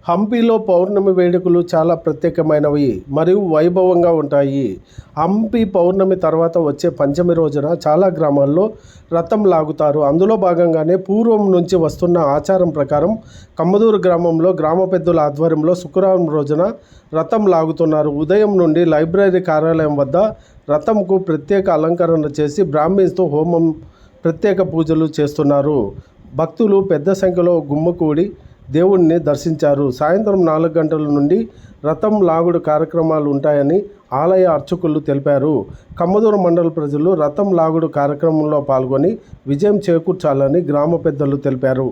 హంపీలో పౌర్ణమి వేడుకలు చాలా ప్రత్యేకమైనవి మరియు వైభవంగా ఉంటాయి. హంపి పౌర్ణమి తర్వాత వచ్చే పంచమి రోజున చాలా గ్రామాల్లో రథం లాగుతారు. అందులో భాగంగానే పూర్వం నుంచి వస్తున్న ఆచారం ప్రకారం కమ్మదూరు గ్రామంలో గ్రామ పెద్దల ఆధ్వర్యంలో శుక్రవారం రోజున రథం లాగుతున్నారు. ఉదయం నుండి లైబ్రరీ కార్యాలయం వద్ద రథంకు ప్రత్యేక అలంకరణ చేసి బ్రాహ్మిన్స్తో హోమం, ప్రత్యేక పూజలు చేస్తున్నారు. భక్తులు పెద్ద సంఖ్యలో గుమ్మకూడి దేవుణ్ణి దర్శించారు. సాయంత్రం 4 గంటల నుండి రథం లాగుడు కార్యక్రమాలు ఉంటాయని ఆలయ అర్చకులు తెలిపారు. కమ్మదూరు మండల ప్రజలు రథం లాగుడు కార్యక్రమంలో పాల్గొని విజయం చేకూర్చాలని గ్రామ పెద్దలు తెలిపారు.